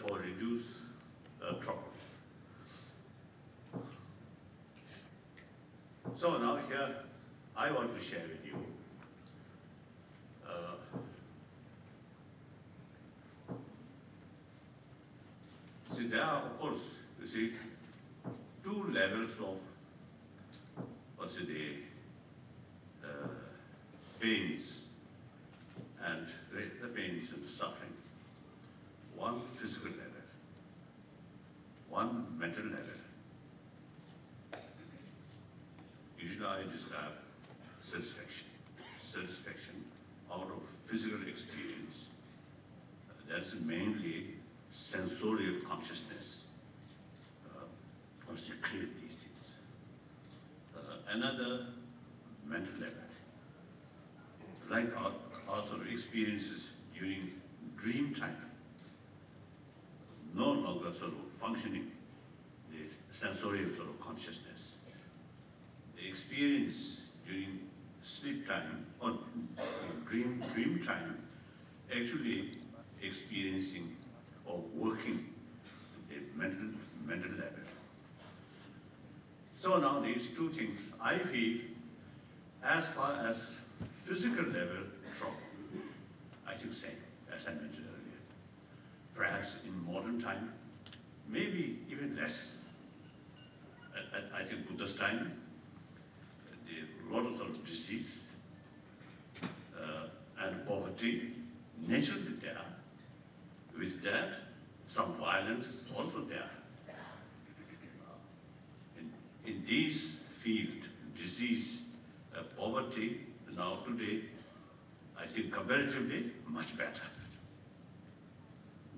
therefore reduce trouble. So now here, I want to share with you see, there are, of course, you see, two levels of, what's it, the pains and the pains and the suffering. One physical level, one mental level. Usually I describe satisfaction out of physical experience. That's mainly sensorial consciousness. Once you clear these things. Another mental level, like our sort of experiences during dream time, no longer sort of functioning the sensorial sort of consciousness. The experience during sleep time or dream time actually experiencing or working the mental level. So now these two things, I feel, as far as physical level trouble, I think same, as I mentioned earlier. Perhaps in modern time, maybe even less. I think Buddha's time, a lot of sort of disease and poverty naturally there. With that, some violence also there. In these fields, disease, poverty, now today, I think comparatively much better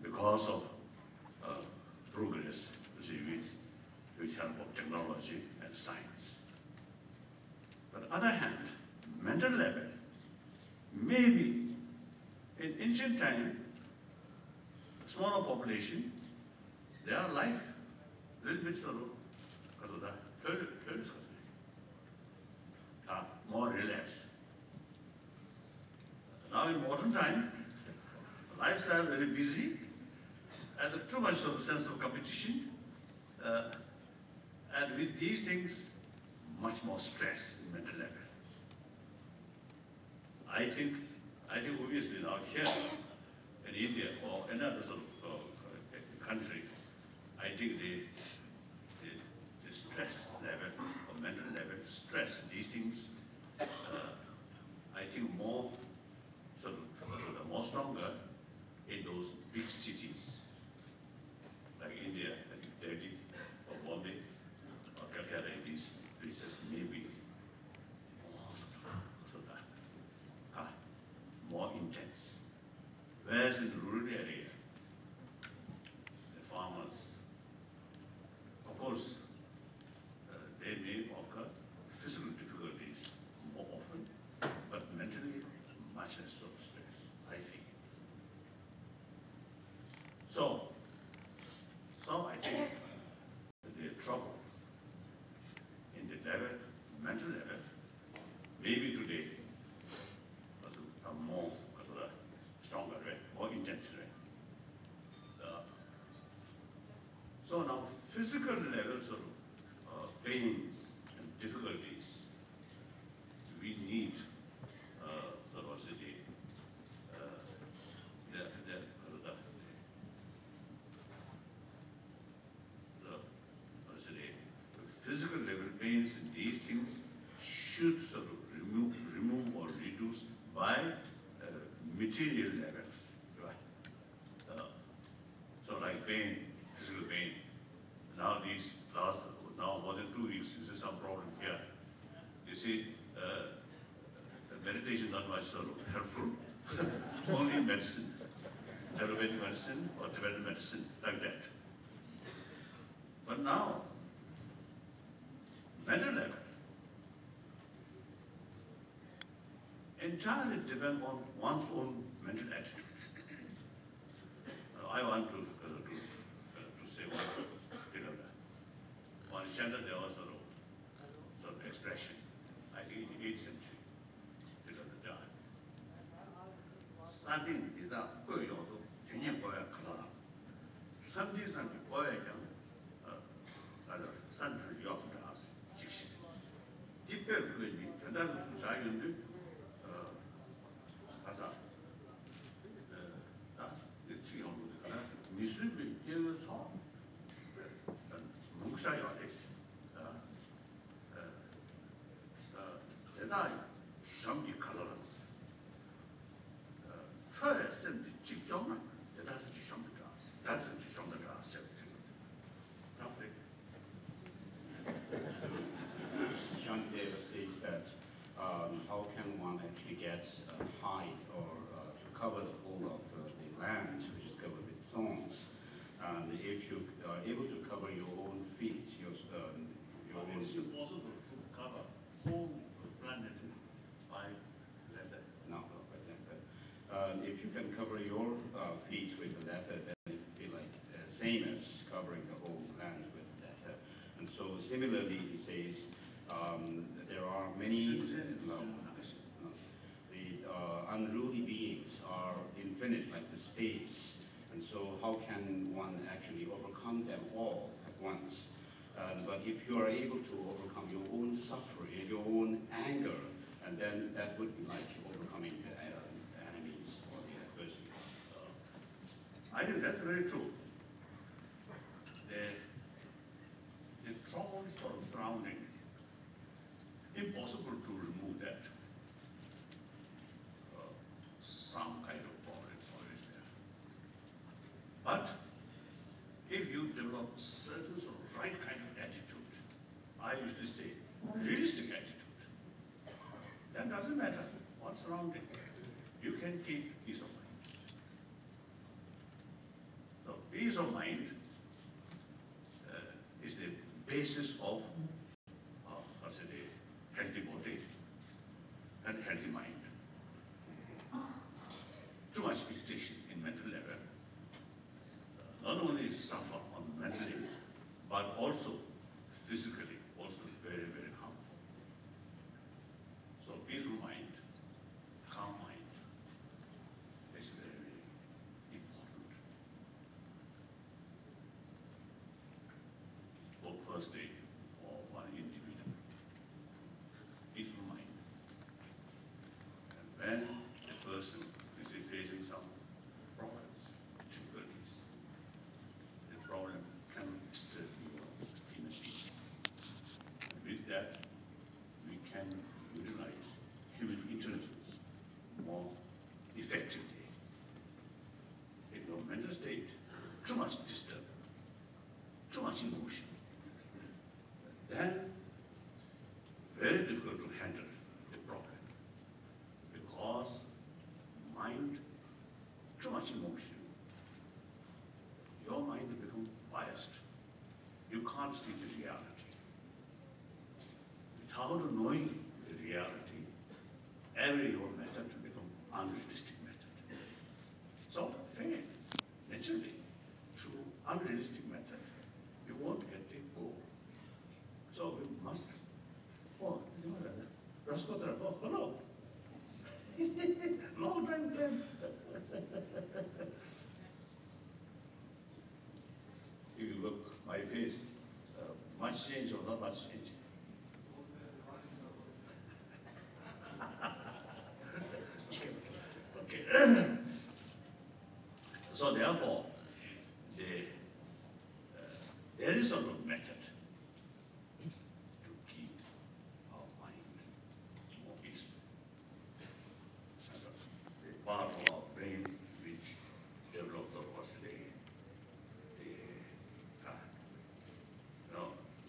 because of progress, with help of technology and science. But on the other hand, mental level, maybe in ancient time, smaller population, their life a little bit sort of because of that, more relaxed. Now in modern time, lifestyle very busy and too much of a sense of competition. And with these things, much more stress in mental level. I think obviously now here in India or another sort of country, I think the stress level or mental level, stress, these things, I think more more stronger in those big cities like India, I think Delhi or Bombay or Calcutta, in these places maybe more intense. Whereas in the rural area, the farmers, of course, they may occur physical difficulties more often, but mentally much less so stress, I think. So I think the trouble in the level, mental level, maybe today are more stronger, right? More intense, right? So now physical levels of pains and difficulties, we need the physical level pains and these things should sort of remove or reduce by material levels, right? So like pain, physical pain. Now these last more than 2 weeks, this is some problem here. You see, meditation not much sort of helpful. Only medicine, Ayurvedic medicine or Tibetan medicine, like that. But now, mental level entirely depend on one's own mental attitude. I want to say one chanted there was sort of expression, I think in the 8th century, Dalai. 三定地藏各有都，全念国外可到了。 상대에서는 보여야죠. 아주 산을 옆으로 직시. 특별 그게 대단한 자연들 가자. 나 지금 가나 미술비 뛰어서 뭉쳐야 돼. 대단히 시험이 가라라스. 처에 쓴 직종은 대단히 시험이 가라스. 대단히 시험이 가라스. Shantideva says that how can one actually get hide or to cover the whole of the land which is covered with thorns? And if you are able to cover your own feet, your own... It's impossible to cover whole planet by leather. No, by leather. If you can cover your feet with the leather, then it would be like same as covering the whole land with leather. And so similarly, he says, there are many, the unruly beings are infinite like the space, and so how can one actually overcome them all at once? But if you are able to overcome your own suffering, your own anger, and then that would be like overcoming the enemies or the adversity. I think that's very true. The trouble sort of surrounding, impossible to remove that. Some kind of problem is always there. But if you develop certain sort of right kind of attitude, I usually say realistic attitude, then doesn't matter what's surrounding. You can keep peace of mind. So peace of mind is the basis of a healthy body and healthy mind. Too much agitation in mental level not only suffer on mentally, but also physically, also very, very harmful. So peaceful mind, calm mind is very, very important. For firstly, for one individual, peaceful mind. And when a person is facing some problems, difficulties, the problem can disturb your inner peace. And with that, we can utilize human intelligence more effectively. In your mental state, too much disturbance, too much emotion, then very difficult to handle the problem. Because mind, too much emotion, your mind will become biased. You can't see the reality. Without knowing the reality, every your method will become unrealistic method. So fail, naturally, through unrealistic method, you won't get the goal. So we must, oh, hello. Long time friend. If you look my face, much change or not much change? Okay. So therefore, there is a method to keep our mind more peaceful. The part of our brain which develops, of course,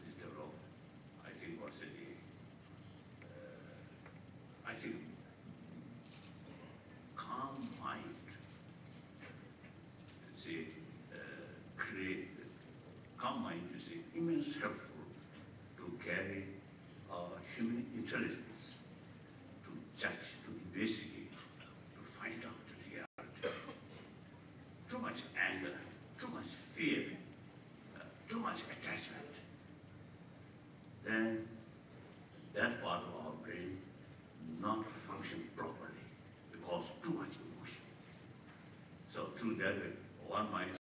is developed, I think, what's it, I think, calm mind, say, create, calm mind is immensely helpful to carry human intelligence, to judge, to investigate, to find out the reality. Too much anger, too much fear, too much attachment